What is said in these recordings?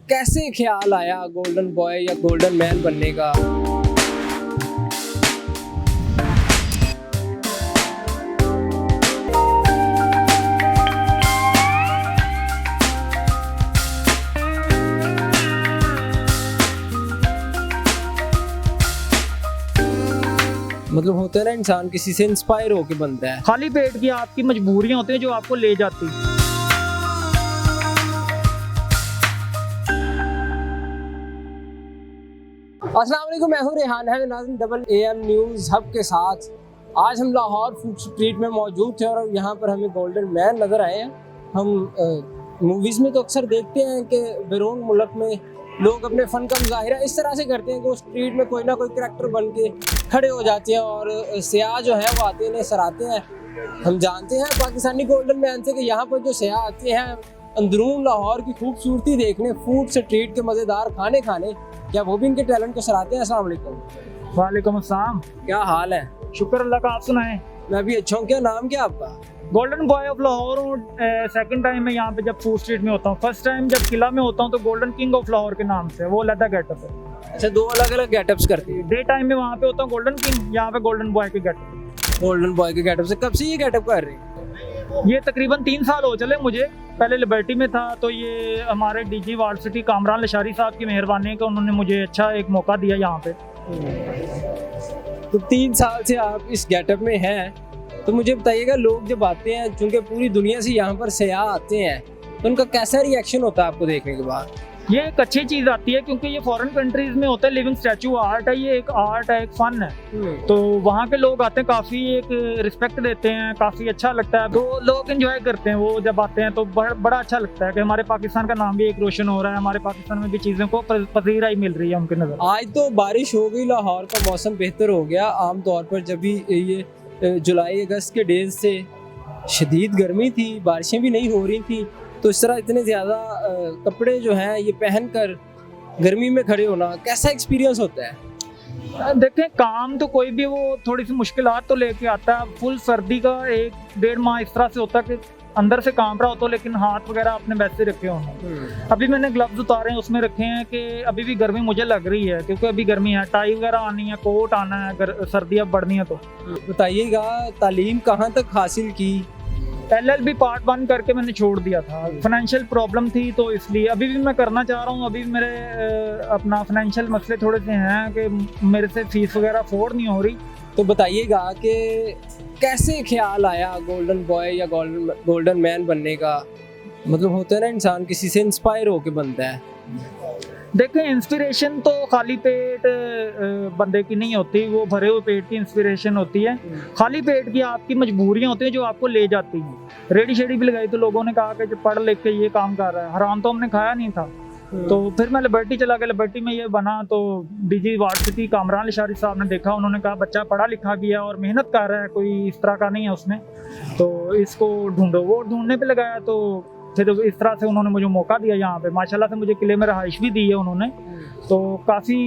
कैसे ख्याल आया गोल्डन बॉय या गोल्डन मैन बनने का? मतलब होता है ना, इंसान किसी से इंस्पायर होके बनता है। खाली पेट की आपकी मजबूरियां होती हैं जो आपको ले जाती हैं। अस्सलाम वालेकुम, मैं हूं रेहान है नाज़रीन डबल AM न्यूज़ हब के साथ। आज हम लाहौर फूड स्ट्रीट में मौजूद थे और यहाँ पर हमें गोल्डन मैन नज़र आए हैं। हम मूवीज़ में तो अक्सर देखते हैं कि बैरून मुल्क में लोग अपने फ़न का मुजाहिरा इस तरह से करते हैं कि वो स्ट्रीट में कोई ना कोई करैक्टर बन के खड़े हो जाते हैं और सयाह जो है वो आते हैं सराहते हैं। हम जानते हैं पाकिस्तानी गोल्डन मैन से कि यहाँ पर जो सयाह आते हैं अंदरून लाहौर की खूबसूरती देखने, फूड स्ट्रीट के मज़ेदार खाने खाने, क्या वो भी इनके टैलेंट को सराहते हैं? अस्सलाम वालेकुम। वालेकुम अस्सलाम। क्या हाल है? शुक्र अल्लाह का, आप सुनाएं। मैं भी अच्छा हूँ। क्या नाम क्या आपका? गोल्डन बॉय ऑफ लाहौर हूँ। सेकंड टाइम मैं यहाँ पे जब फूड स्ट्रीट में होता हूँ। फर्स्ट टाइम जब किला में होता हूँ तो गोल्डन किंग ऑफ लाहौर के नाम से, वो अलग गेटअप है। अच्छा, दो अलग अलग गेटअप्स करती है। डे टाइम में वहाँ पे होता हूँ गोल्डन किंग, यहाँ पे गोल्डन बॉय के गेटअप। गोल्डन बॉय के गेटअप से कब से ये गेटअप कर रहे हैं? ये तकरीबन 3 साल हो चले मुझे। पहले लिबर्टी में था, तो ये हमारे DG ward city Kamran Lashari साहब की मेहरबानी है कि उन्होंने मुझे अच्छा एक मौका दिया यहाँ पे। तो 3 साल से आप इस गेटअप में हैं, तो मुझे बताइएगा, लोग जब आते हैं, चूंकि पूरी दुनिया से यहाँ पर सयाह आते हैं, तो उनका कैसा रिएक्शन होता है आपको देखने के बाद? ये एक अच्छी चीज़ आती है क्योंकि ये फॉरेन कंट्रीज में होता है लिविंग स्टैचू आर्ट है, ये एक आर्ट है, एक फन है। तो वहाँ के लोग आते हैं, काफ़ी एक रिस्पेक्ट देते हैं, काफ़ी अच्छा लगता है, तो लोग एंजॉय करते हैं वो जब आते हैं, तो बड़ा अच्छा लगता है कि हमारे पाकिस्तान का नाम भी एक रोशन हो रहा है, हमारे पाकिस्तान में भी चीज़ों को पजीराई मिल रही है उनके नज़र। आज तो बारिश हो गई, लाहौर का मौसम बेहतर हो गया। आमतौर पर जब भी ये जुलाई अगस्त के डेज से शदीद गर्मी थी, बारिशें भी नहीं हो रही थी, तो इस तरह इतने ज़्यादा कपड़े जो हैं ये पहनकर गर्मी में खड़े होना कैसा एक्सपीरियंस होता है? देखें, काम तो कोई भी वो थोड़ी सी मुश्किलात तो लेके आता है। फुल सर्दी का 1-1.5 माह इस तरह से होता है कि अंदर से काम रहा हो तो, लेकिन हाथ वगैरह अपने वैसे रखे होंगे। अभी मैंने ग्लव्स उतारे हैं, उसमें रखे हैं कि अभी भी गर्मी मुझे लग रही है क्योंकि अभी गर्मी है। टाई वगैरह आनी है, कोट आना है, सर्दी अब बढ़नी है। तो बताइएगा, तालीम कहाँ तक हासिल की? LLB पार्ट 1 करके मैंने छोड़ दिया था, फाइनेंशियल प्रॉब्लम थी, तो इसलिए अभी भी मैं करना चाह रहा हूँ। अभी मेरे अपना फाइनेंशियल मसले थोड़े से हैं कि मेरे से फीस वगैरह अफोर्ड नहीं हो रही। तो बताइएगा कि कैसे ख्याल आया गोल्डन बॉय या गोल्डन मैन बनने का? मतलब होता है ना, इंसान किसी से इंस्पायर होके बनता है। देखें, इंस्पिरेशन तो खाली पेट बंदे की नहीं होती, वो भरे हुए पेट की इंस्पिरेशन होती है। खाली पेट की आपकी मजबूरियां होती हैं जो आपको ले जाती हैं। रेडी शेडी भी लगाई तो लोगों ने कहा कि जो पढ़ लिख के ये काम कर रहा है, हराम तो हमने खाया नहीं था। तो फिर मैं लिबर्टी चला गया, लिबर्टी में ये बना, तो DG ward city Kamran Lashari साहब ने देखा, उन्होंने कहा बच्चा पढ़ा लिखा गया और मेहनत कर रहा है, कोई इस तरह का नहीं है उसमें, तो इसको ढूंढो। वो ढूंढने पे लगाया, तो फिर इस तरह से उन्होंने मुझे मौका दिया यहाँ पे। माशाल्लाह से मुझे किले में रहाइश भी दी है उन्होंने। तो काफ़ी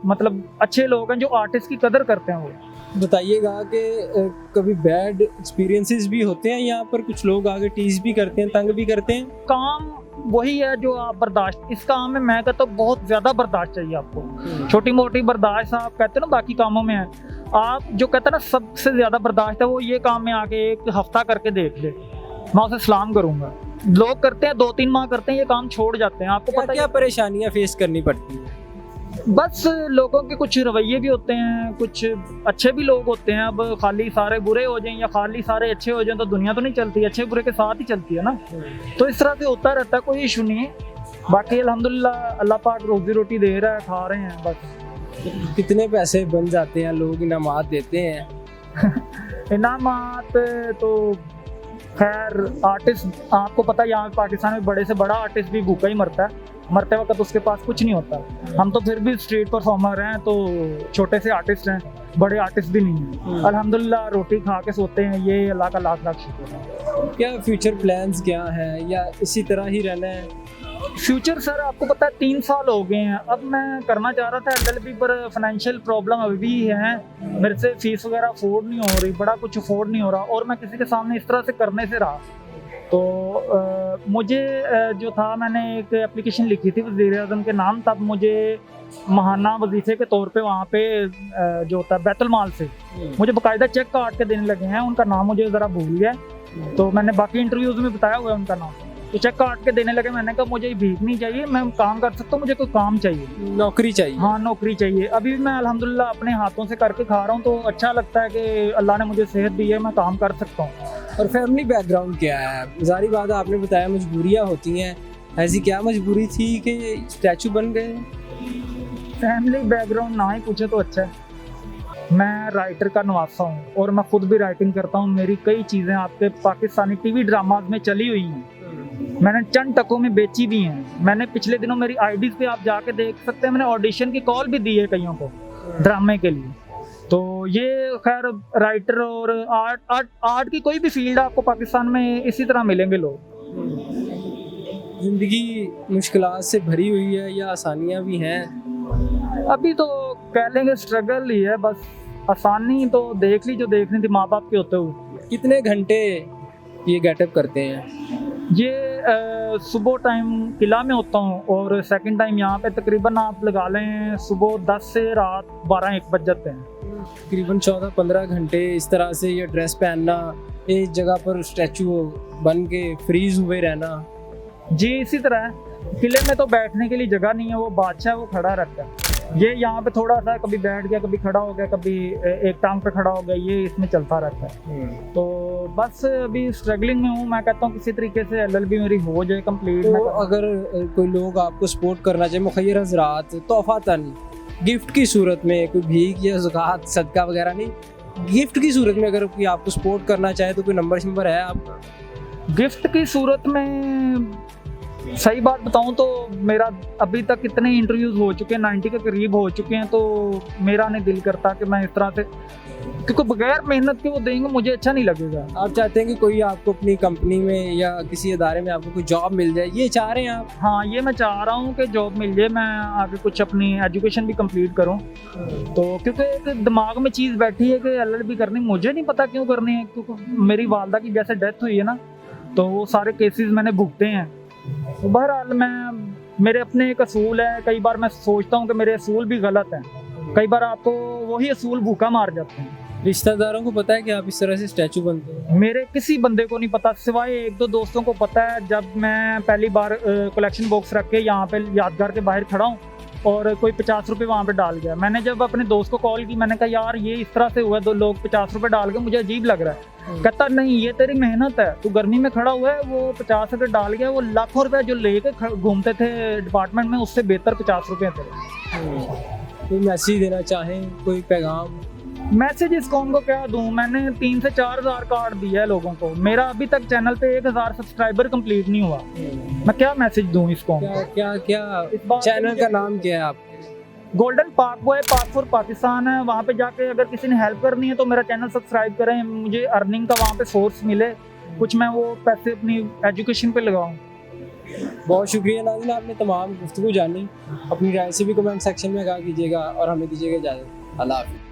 मतलब अच्छे लोग हैं जो आर्टिस्ट की कदर करते हैं। वो बताइएगा कि कभी बैड एक्सपीरियंसेस भी होते हैं यहाँ पर? कुछ लोग आगे टीज भी करते हैं, तंग भी करते हैं। काम वही है जो आप बर्दाश्त, इस काम में मैं कहता हूँ बहुत ज़्यादा बर्दाश्त चाहिए आपको। छोटी मोटी बर्दाश्त आप कहते हैं ना बाकी कामों में है, आप जो कहते हैं ना सबसे ज़्यादा बर्दाश्त है वो ये काम में आके 1 हफ्ता करके देख ले, मैं उसे सलाम करूंगा। लोग करते हैं 2-3 माह करते हैं, ये काम छोड़ जाते हैं। आपको पता क्या परेशानियां फेस करनी पड़ती हैं? बस लोगों के कुछ रवैये भी होते हैं, कुछ अच्छे भी लोग होते हैं। अब खाली सारे बुरे हो जाएं या खाली सारे अच्छे हो जाएं तो दुनिया तो नहीं चलती, अच्छे बुरे के साथ ही चलती है ना। तो इस तरह से होता रहता है, कोई इशू नहीं है। बाकी अल्हम्दुलिल्लाह अल्लाह पाक रोजी रोटी दे रहा है, खा रहे हैं बस। कितने पैसे बन जाते हैं? लोग इनामात देते हैं। इनामात तो खैर, आर्टिस्ट आपको पता है यहाँ पाकिस्तान में बड़े से बड़ा आर्टिस्ट भी भूखा ही मरता है, मरते वक्त उसके पास कुछ नहीं होता। हम तो फिर भी स्ट्रीट परफॉर्मर हैं, तो छोटे से आर्टिस्ट हैं, बड़े आर्टिस्ट भी नहीं हैं। अल्हम्दुलिल्लाह रोटी खा के सोते हैं, ये अल्लाह का लाख लाख शुक्र है। क्या फ्यूचर प्लान्स क्या हैं, या इसी तरह ही रहना है? फ्यूचर सर आपको पता है 3 साल हो गए हैं। अब मैं करना चाह रहा था LLB पर फाइनेंशियल प्रॉब्लम अभी भी है, मेरे से फीस वगैरह अफोर्ड नहीं हो रही, बड़ा कुछ अफोर्ड नहीं हो रहा, और मैं किसी के सामने इस तरह से करने से रहा तो मुझे जो था, मैंने एक एप्लीकेशन लिखी थी वज़ीर-ए-आज़म के नाम, तब मुझे महाना वजीफे के तौर पे वहाँ पे जो होता है बैतुल माल से मुझे बाकायदा चेक काट के देने लगे हैं। उनका नाम मुझे ज़रा भूल गया, तो मैंने बाकी इंटरव्यूज़ में बताया हुआ है उनका नाम। तो चेक काट के देने लगे। मैंने कहा मुझे भीख नहीं चाहिए, मैं काम कर सकता हूँ, मुझे कोई काम चाहिए, नौकरी चाहिए। हाँ नौकरी चाहिए। अभी भी मैं अल्हम्दुलिल्लाह अपने हाथों से करके खा रहा हूँ, तो अच्छा लगता है कि अल्लाह ने मुझे सेहत दी है, मैं काम कर सकता हूँ। और फैमिली बैकग्राउंड क्या है? जारी बात है, आपने बताया मजबूरियाँ होती हैं, ऐसी क्या मजबूरी थी कि स्टैचू बन गए? फैमिली बैकग्राउंड ना ही पूछे तो अच्छा है। मैं राइटर का नवासा हूँ और मैं खुद भी राइटिंग करता हूँ। मेरी कई चीज़ें आपके पाकिस्तानी टीवी ड्रामाज में चली हुई हैं, मैंने चंद टकों में बेची भी हैं। मैंने पिछले दिनों मेरी आईडीज़ पे आप जाके देख सकते हैं, मैंने ऑडिशन की कॉल भी दी है कईयों को ड्रामे के लिए। तो ये खैर राइटर और आर्ट की कोई भी फील्ड आपको पाकिस्तान में इसी तरह मिलेंगे लोग। ज़िंदगी मुश्किलात से भरी हुई है या आसानियाँ भी हैं? अभी तो कह लेंगे स्ट्रगल ही है बस। आसानी तो देख ली जो देखनी थी माँ बाप के होते हुए। कितने घंटे ये गेटअप करते हैं? ये सुबह टाइम किला में होता हूँ और सेकंड टाइम यहाँ पे तकरीबन आप लगा लें सुबह 10 से रात 12-1 बज जाते हैं। तकरीबन 14-15 घंटे इस तरह से ये ड्रेस पहनना, एक जगह पर स्टैचू बन के फ्रीज हुए रहना। जी इसी तरह है। किले में तो बैठने के लिए जगह नहीं है, वो बादशाह वो खड़ा रहता है। ये यहाँ पे थोड़ा सा कभी बैठ गया, कभी खड़ा हो गया, कभी एक टांग पे खड़ा हो गया, ये इसमें चलता रहता है। तो बस अभी स्ट्रगलिंग में हूँ। मैं कहता हूँ किसी तरीके से LLB मेरी हो जाए कंप्लीट। तो अगर कोई लोग आपको सपोर्ट करना चाहे, मुखय्यर हज़रात तोहफ़ातन गिफ्ट की सूरत में, कोई भीख या ज़कात सदका वगैरह नहीं, गिफ्ट की सूरत में अगर कोई आपको सपोर्ट करना चाहे तो कोई नंबर है आपका? गिफ्ट की सूरत में सही बात बताऊं तो मेरा अभी तक इतने इंटरव्यूज हो चुके हैं, 90 के करीब हो चुके हैं, तो मेरा नहीं दिल करता कि मैं इस तरह से, क्योंकि बगैर मेहनत के वो देंगे मुझे अच्छा नहीं लगेगा। आप चाहते हैं कि कोई आपको अपनी कंपनी में या किसी इदारे में आपको कोई जॉब मिल जाए, ये चाह रहे हैं आप? हाँ ये मैं चाह रहा हूँ कि जॉब मिल जाए, मैं आगे कुछ अपनी एजुकेशन भी कंप्लीट करूँ। तो क्योंकि एक दिमाग में चीज़ बैठी है कि LLB करनी, मुझे नहीं पता क्यों करनी है, क्योंकि मेरी वालदा की जैसे डेथ हुई है ना, तो वो सारे केसेस मैंने भुगते हैं। तो बहरहाल मेरे अपने एक असूल है। कई बार मैं सोचता हूँ कि मेरे असूल भी गलत हैं, कई बार आपको वही असूल भूखा मार जाते हैं। रिश्तेदारों को पता है कि आप इस तरह से स्टैचू बनते हैं? मेरे किसी बंदे को नहीं पता, सिवाय 1-2 दोस्तों को पता है। जब मैं पहली बार कलेक्शन बॉक्स रख के यहाँ पे यादगार के बाहर खड़ा हूँ और कोई 50 रुपये वहाँ पे डाल गया, मैंने जब अपने दोस्त को कॉल की, मैंने कहा यार ये इस तरह से हुआ, 2 लोग 50 रुपये डाल गए, मुझे अजीब लग रहा है। कहता नहीं ये तेरी मेहनत है, तू गर्मी में खड़ा हुआ है, वो 50 रुपये डाल गया, वो लाखों रुपये जो लेके घूमते थे डिपार्टमेंट में, उससे बेहतर 50 रुपये तेरे। कोई मैसेज देना चाहें, कोई पैगाम? मैसेज इस कौम को क्या दूं, मैंने 3 से 4 हज़ार कार्ड दिया है लोगों को। मेरा अभी तक चैनल पे 1000 सब्सक्राइबर कंप्लीट नहीं हुआ, मैं क्या मैसेज दूं इस कौम को? क्या चैनल का नाम क्या है आप? गोल्डन पाक बॉय पाक फॉर पाकिस्तान है। वहाँ पे जाके अगर किसी ने हेल्प करनी है तो मेरा चैनल सब्सक्राइब करें, मुझे अर्निंग का वहाँ पे सोर्स मिले, कुछ मैं वो पैसे अपनी एजुकेशन पे लगाऊं। बहुत शुक्रिया नाज़रीन, आपने तमाम गुफ्तगू जानी। अपनी राय से भी कमेंट सेक्शन में कहा कीजिएगा और हमें दीजिएगा इजाज़त। अल्लाह हाफ़िज़।